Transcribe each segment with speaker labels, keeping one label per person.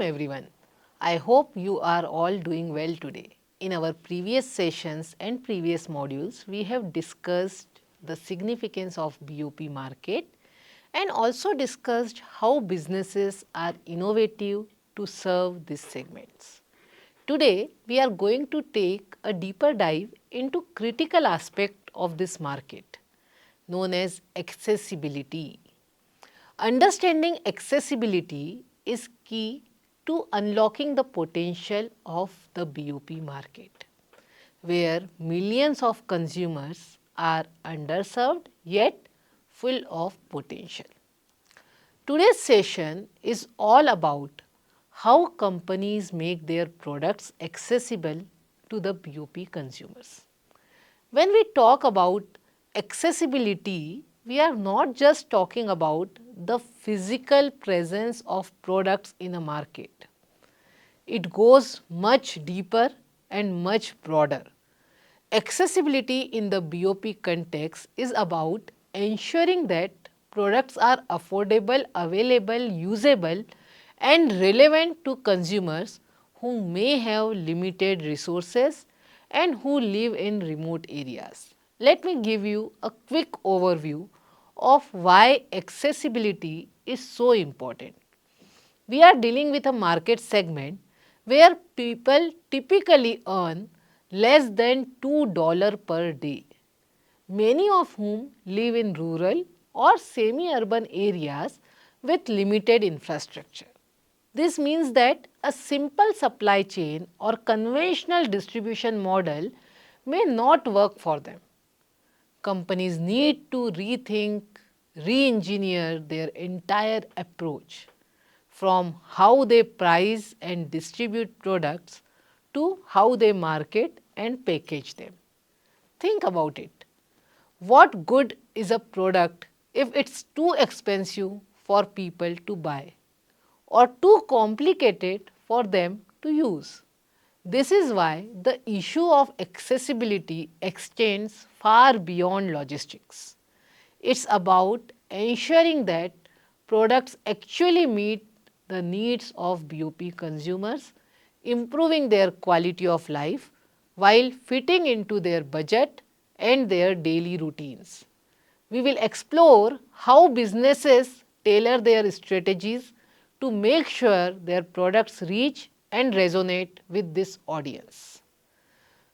Speaker 1: Welcome everyone. I hope you are all doing well today. In our previous sessions and previous modules, we have discussed the significance of BOP market and also discussed how businesses are innovative to serve these segments. Today, we are going to take a deeper dive into critical aspect of this market known as accessibility. Understanding accessibility is key to unlocking the potential of the BOP market, where millions of consumers are underserved yet full of potential. Today's session is all about how companies make their products accessible to the BOP consumers. When we talk about accessibility, we are not just talking about the physical presence of products in a market. It goes much deeper and much broader. Accessibility in the BOP context is about ensuring that products are affordable, available, usable and relevant to consumers who may have limited resources and who live in remote areas. Let me give you a quick overview of why accessibility is so important. We are dealing with a market segment where people typically earn less than $2 per day, many of whom live in rural or semi-urban areas with limited infrastructure. This means that a simple supply chain or conventional distribution model may not work for them. Companies need to rethink, re-engineer their entire approach from how they price and distribute products to how they market and package them. Think about it. What good is a product if it's too expensive for people to buy or too complicated for them to use? This is why the issue of accessibility extends far beyond logistics. It's about ensuring that products actually meet the needs of BOP consumers, improving their quality of life while fitting into their budget and their daily routines. We will explore how businesses tailor their strategies to make sure their products reach and resonate with this audience.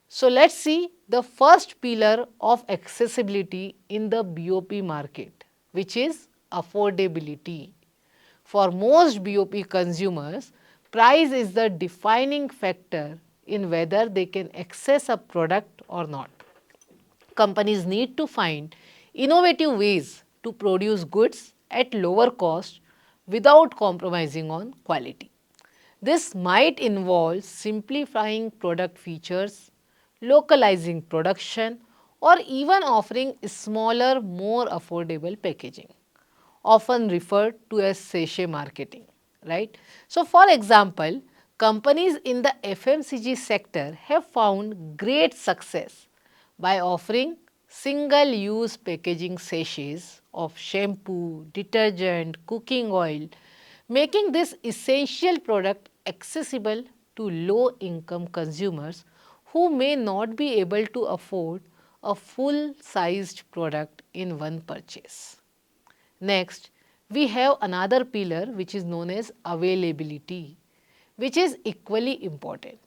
Speaker 1: So, let us see the first pillar of accessibility in the BOP market, which is affordability. For most BOP consumers, price is the defining factor in whether they can access a product or not. Companies need to find innovative ways to produce goods at lower cost without compromising on quality. This might involve simplifying product features, localizing production, or even offering smaller, more affordable packaging, often referred to as sachet marketing, right? So, for example, companies in the FMCG sector have found great success by offering single-use packaging sachets of shampoo, detergent, cooking oil, making this essential product accessible to low-income consumers who may not be able to afford a full-sized product in one purchase. Next, we have another pillar which is known as availability, which is equally important.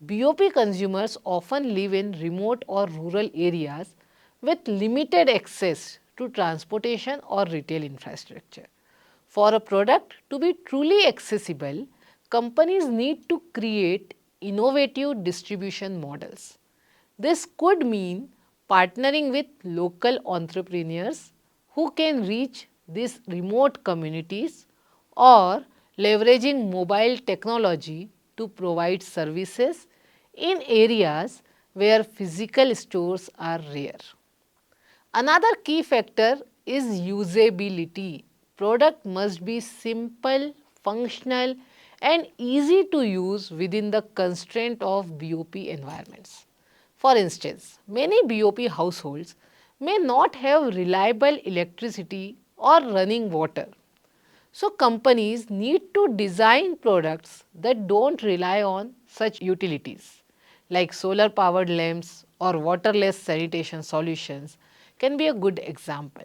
Speaker 1: BOP consumers often live in remote or rural areas with limited access to transportation or retail infrastructure. For a product to be truly accessible, companies need to create innovative distribution models. This could mean partnering with local entrepreneurs who can reach these remote communities or leveraging mobile technology to provide services in areas where physical stores are rare. Another key factor is usability. Product must be simple, functional and easy to use within the constraint of BOP environments. For instance, many BOP households may not have reliable electricity or running water. So, companies need to design products that do not rely on such utilities like solar powered lamps or waterless sanitation solutions can be a good example.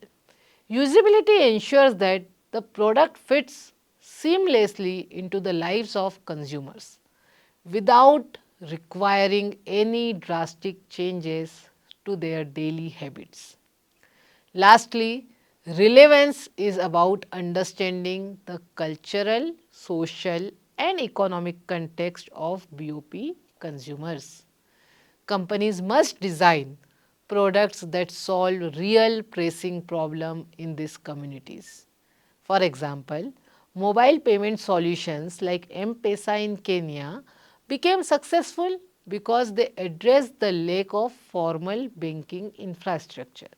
Speaker 1: Usability ensures that the product fits seamlessly into the lives of consumers without requiring any drastic changes to their daily habits. Lastly, relevance is about understanding the cultural, social and economic context of BOP consumers. Companies must design products that solve real pressing problems in these communities. For example, mobile payment solutions like M-Pesa in Kenya became successful because they addressed the lack of formal banking infrastructure,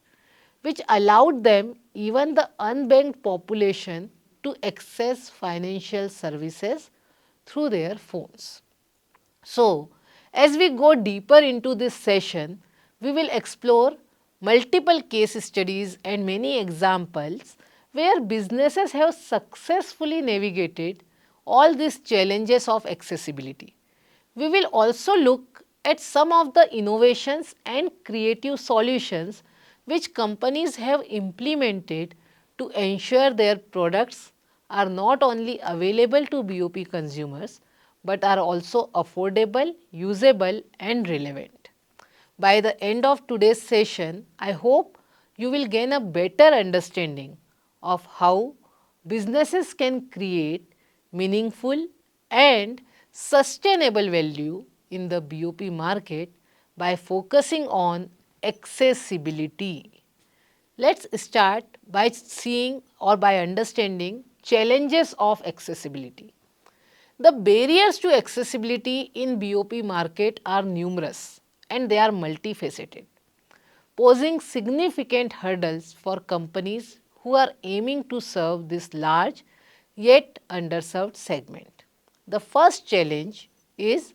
Speaker 1: which allowed them, even the unbanked population, to access financial services through their phones. So, as we go deeper into this session, we will explore multiple case studies and many examples where businesses have successfully navigated all these challenges of accessibility. We will also look at some of the innovations and creative solutions which companies have implemented to ensure their products are not only available to BOP consumers but are also affordable, usable and relevant. By the end of today's session, I hope you will gain a better understanding of how businesses can create meaningful and sustainable value in the BOP market by focusing on accessibility. Let's start by seeing or by understanding challenges of accessibility. The barriers to accessibility in BOP market are numerous and they are multifaceted, posing significant hurdles for companies who are aiming to serve this large yet underserved segment. The first challenge is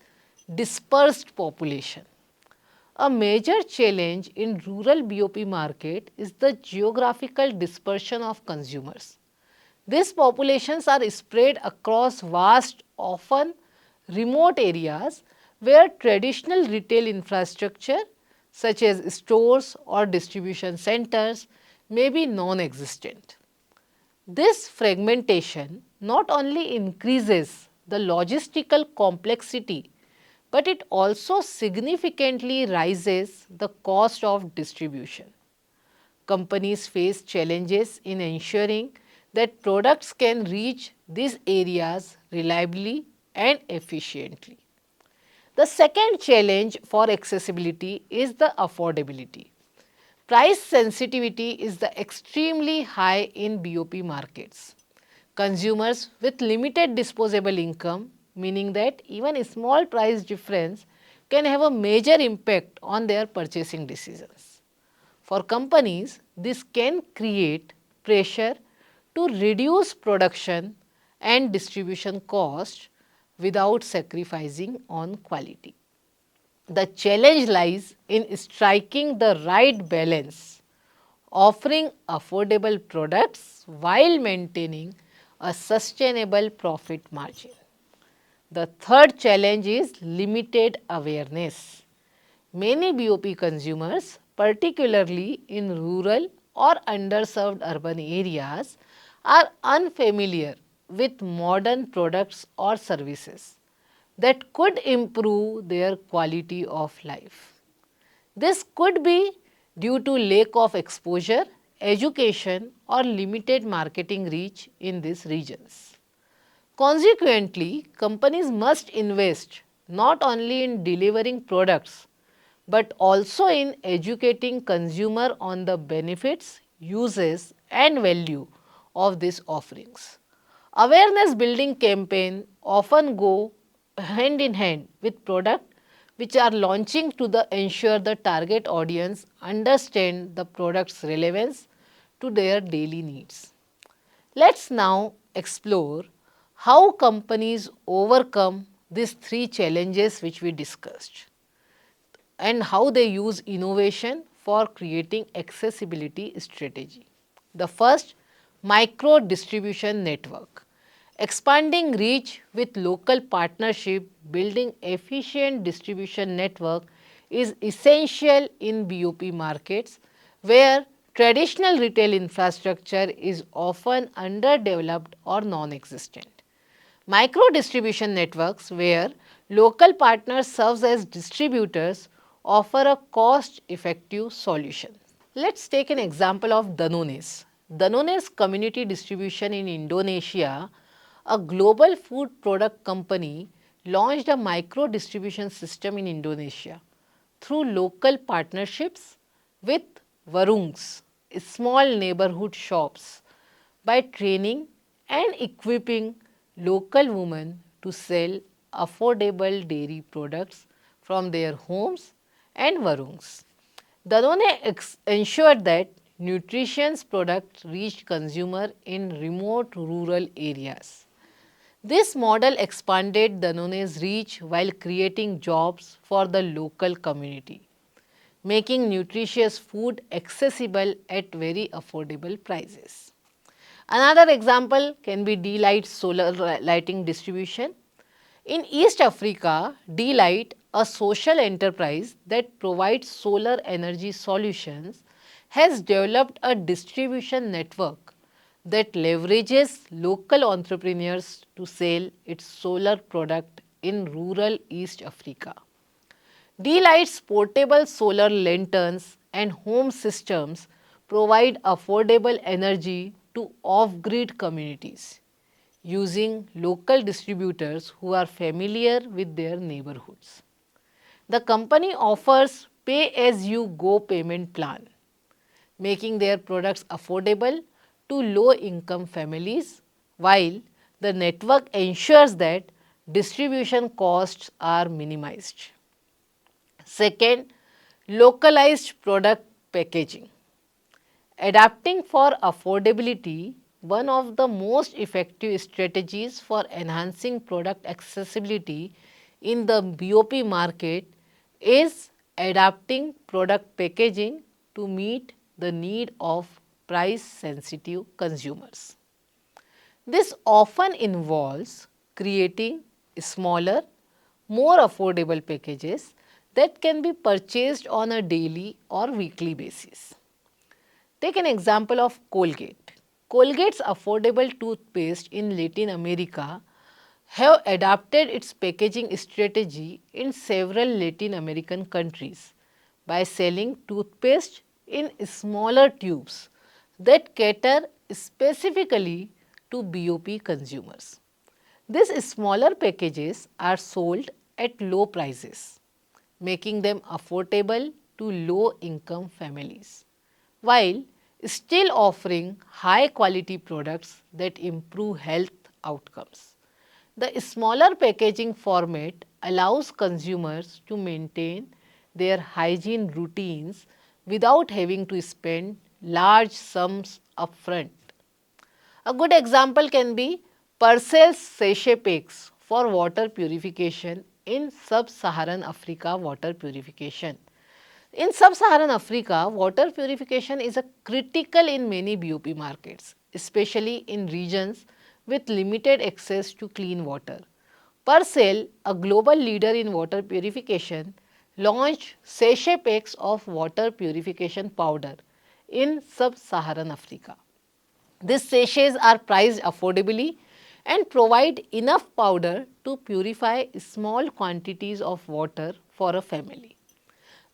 Speaker 1: dispersed population. A major challenge in rural BOP market is the geographical dispersion of consumers. These populations are spread across vast, often remote areas where traditional retail infrastructure such as stores or distribution centers may be non-existent. This fragmentation not only increases the logistical complexity, but it also significantly rises the cost of distribution. Companies face challenges in ensuring that products can reach these areas reliably and efficiently. The second challenge for accessibility is the affordability. Price sensitivity is the extremely high in BOP markets. Consumers with limited disposable income, meaning that even a small price difference can have a major impact on their purchasing decisions. For companies, this can create pressure to reduce production and distribution costs without sacrificing on quality. The challenge lies in striking the right balance, offering affordable products while maintaining a sustainable profit margin. The third challenge is limited awareness. Many BOP consumers, particularly in rural or underserved urban areas, are unfamiliar with modern products or services that could improve their quality of life. This could be due to lack of exposure, education or limited marketing reach in these regions. Consequently, companies must invest not only in delivering products but also in educating consumer on the benefits, uses and value of these offerings. Awareness building campaign often go hand in hand with product which are launching to ensure the target audience understand the product's relevance to their daily needs. Let's now explore how companies overcome these three challenges which we discussed and how they use innovation for creating accessibility strategy. The first, Micro distribution network. Expanding reach with local partnership, building efficient distribution network is essential in BOP markets where traditional retail infrastructure is often underdeveloped or non-existent. Micro distribution networks where local partners serve as distributors offer a cost-effective solution. Let's take an example of Danones. Danones Community Distribution in Indonesia, a global food product company, launched a micro distribution system in Indonesia through local partnerships with warungs, small neighborhood shops, by training and equipping local women to sell affordable dairy products from their homes and warungs. Danone ensured that nutritious products reached consumers in remote rural areas. This model expanded Danone's reach while creating jobs for the local community, making nutritious food accessible at very affordable prices. Another example can be D-Light solar lighting distribution. In East Africa, D-Light, a social enterprise that provides solar energy solutions, has developed a distribution network that leverages local entrepreneurs to sell its solar product in rural East Africa. D-Light's portable solar lanterns and home systems provide affordable energy to off-grid communities using local distributors who are familiar with their neighborhoods. The company offers pay-as-you-go payment plan, making their products affordable to low-income families, while the network ensures that distribution costs are minimized. Second, localized product packaging. Adapting for affordability, one of the most effective strategies for enhancing product accessibility in the BOP market is adapting product packaging to meet the need of price sensitive consumers. This often involves creating smaller, more affordable packages that can be purchased on a daily or weekly basis. Take an example of Colgate. Colgate's affordable toothpaste in Latin America have adapted its packaging strategy in several Latin American countries by selling toothpaste in smaller tubes that cater specifically to BOP consumers. These smaller packages are sold at low prices, making them affordable to low-income families, while still offering high-quality products that improve health outcomes. The smaller packaging format allows consumers to maintain their hygiene routines without having to spend large sums upfront. A good example can be Percel's sachet packs for water purification in sub-Saharan Africa water purification. In sub-Saharan Africa, water purification is a critical in many BOP markets, especially in regions with limited access to clean water. Percel, a global leader in water purification, launched sachet packs of water purification powder in sub-Saharan Africa. These sachets are priced affordably and provide enough powder to purify small quantities of water for a family.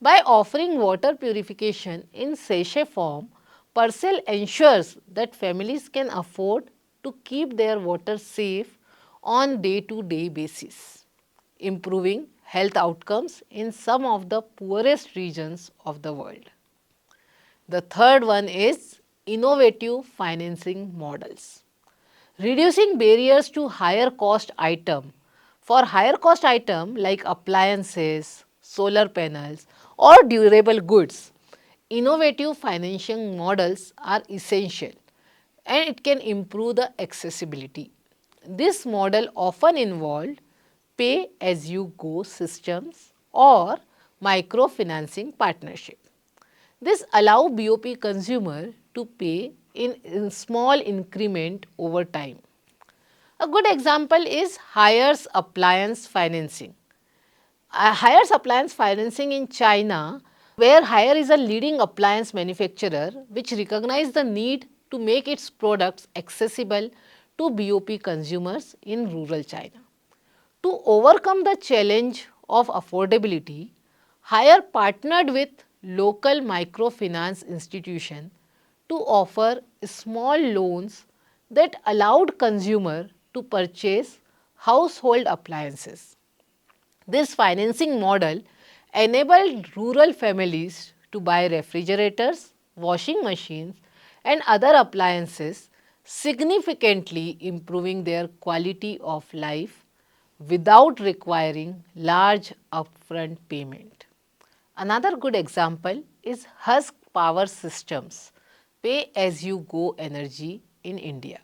Speaker 1: By offering water purification in sachet form, Percel ensures that families can afford to keep their water safe on day-to-day basis, improving health outcomes in some of the poorest regions of the world. The third one is innovative financing models. Reducing barriers to higher cost item. For higher cost item like appliances, solar panels or durable goods, innovative financing models are essential and it can improve the accessibility. This model often involved pay-as-you-go systems or microfinancing partnership. This allows BOP consumer to pay in small increment over time. A good example is Haiers Appliance Financing. Haiers Appliance Financing in China, where Haier is a leading appliance manufacturer which recognized the need to make its products accessible to BOP consumers in rural China. To overcome the challenge of affordability, Haier partnered with local microfinance institutions to offer small loans that allowed consumer to purchase household appliances. This financing model enabled rural families to buy refrigerators, washing machines and other appliances, significantly improving their quality of life without requiring large upfront payment. Another good example is Husk Power Systems, Pay As You Go Energy in India.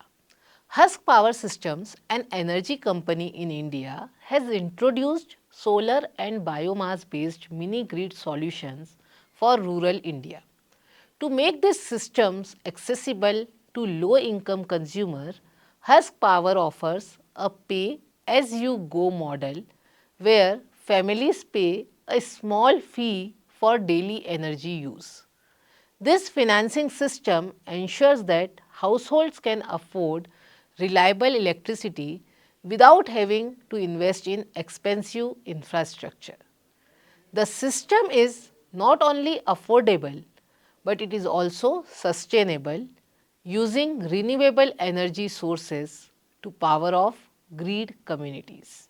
Speaker 1: Husk Power Systems, an energy company in India, has introduced solar and biomass based mini grid solutions for rural India. To make these systems accessible to low income consumers, Husk Power offers a pay as you go model where families pay a small fee for daily energy use. This financing system ensures that households can afford reliable electricity without having to invest in expensive infrastructure. The system is not only affordable, but it is also sustainable, using renewable energy sources to power off grid communities.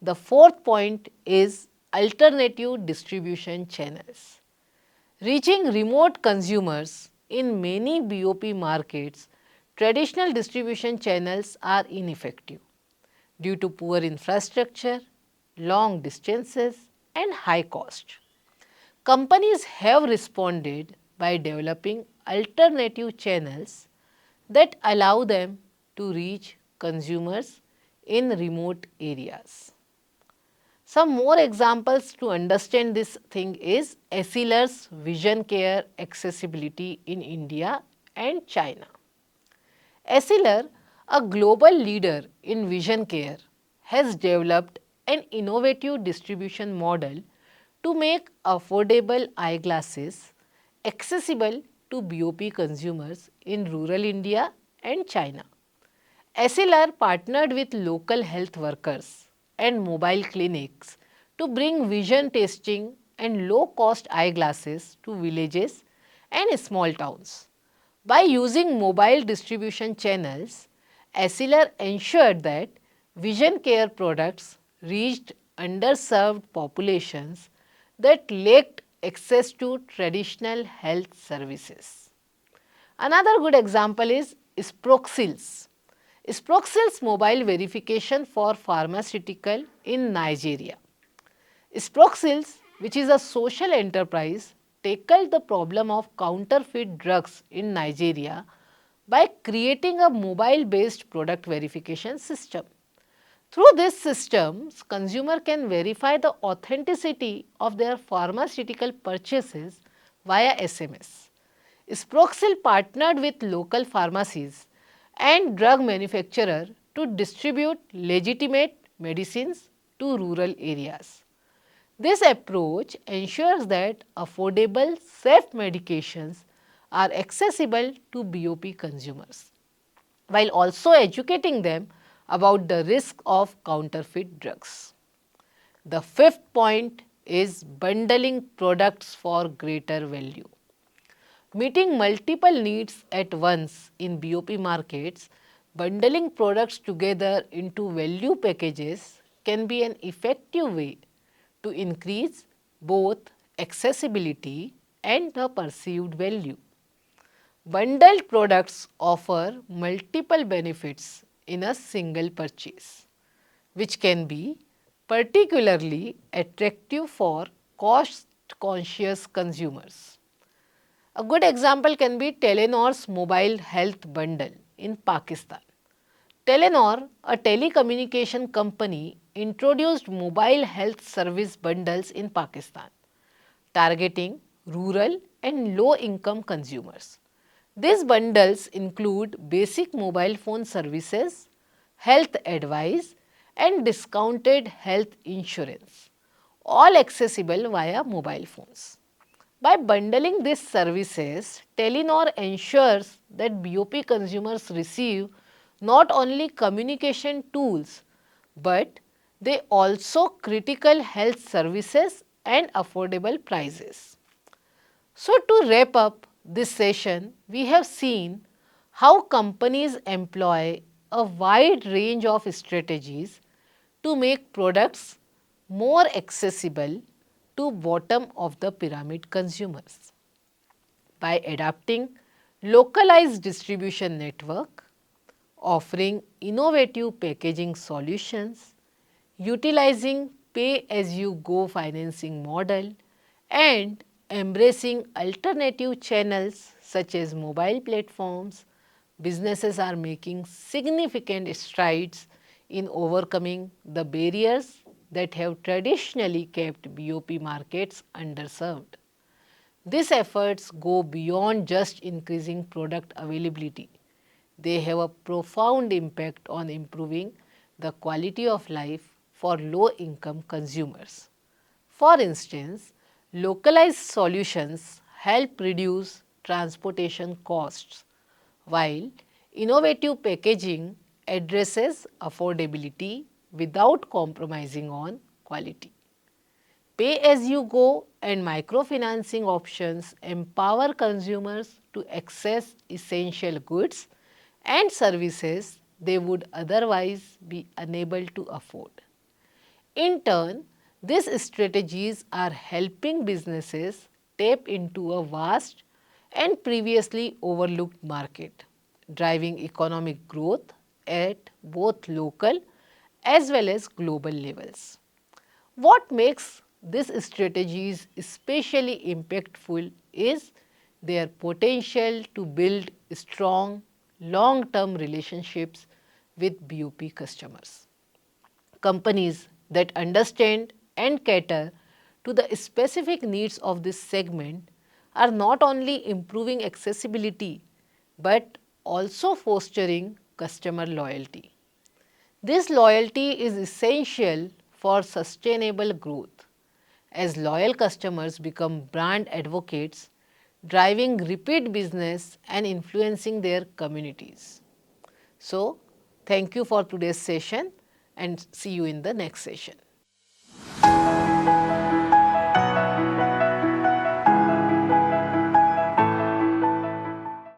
Speaker 1: The fourth point is alternative distribution channels. Reaching remote consumers in many BOP markets, traditional distribution channels are ineffective due to poor infrastructure, long distances and high cost. Companies have responded by developing alternative channels that allow them to reach consumers in remote areas. Some more examples to understand this thing is Essilor's Vision Care accessibility in India and China. Essilor, a global leader in vision care, has developed an innovative distribution model to make affordable eyeglasses accessible to BOP consumers in rural India and China. Essilor partnered with local health workers and mobile clinics to bring vision testing and low-cost eyeglasses to villages and small towns. By using mobile distribution channels, Essilor ensured that vision care products reached underserved populations that lacked access to traditional health services. Another good example is Sproxils. Sproxils mobile verification for pharmaceutical in Nigeria. Sproxils, which is a social enterprise, tackled the problem of counterfeit drugs in Nigeria by creating a mobile-based product verification system. Through this system, consumer can verify the authenticity of their pharmaceutical purchases via SMS. Sproxil partnered with local pharmacies and drug manufacturer to distribute legitimate medicines to rural areas. This approach ensures that affordable, safe medications are accessible to BOP consumers, while also educating them about the risk of counterfeit drugs. The fifth point is bundling products for greater value. Meeting multiple needs at once in BOP markets, bundling products together into value packages can be an effective way to increase both accessibility and the perceived value. Bundled products offer multiple benefits in a single purchase, which can be particularly attractive for cost-conscious consumers. A good example can be Telenor's mobile health bundle in Pakistan. Telenor, a telecommunication company, introduced mobile health service bundles in Pakistan, targeting rural and low-income consumers. These bundles include basic mobile phone services, health advice and discounted health insurance, all accessible via mobile phones. By bundling these services, Telenor ensures that BOP consumers receive not only communication tools, but they also critical health services and affordable prices. So, to wrap up this session, we have seen how companies employ a wide range of strategies to make products more accessible to bottom of the pyramid consumers. By adapting localized distribution network, offering innovative packaging solutions, utilizing pay-as-you-go financing model and embracing alternative channels such as mobile platforms, businesses are making significant strides in overcoming the barriers that have traditionally kept BOP markets underserved. These efforts go beyond just increasing product availability. They have a profound impact on improving the quality of life for low-income consumers. For instance, localized solutions help reduce transportation costs, while innovative packaging addresses affordability without compromising on quality. Pay-as-you-go and microfinancing options empower consumers to access essential goods and services they would otherwise be unable to afford. In turn, these strategies are helping businesses tap into a vast and previously overlooked market, driving economic growth at both local as well as global levels. What makes these strategies especially impactful is their potential to build strong long-term relationships with BOP customers. Companies that understand and cater to the specific needs of this segment are not only improving accessibility but also fostering customer loyalty. This loyalty is essential for sustainable growth as loyal customers become brand advocates, driving repeat business and influencing their communities. So, thank you for today's session and see you in the next session.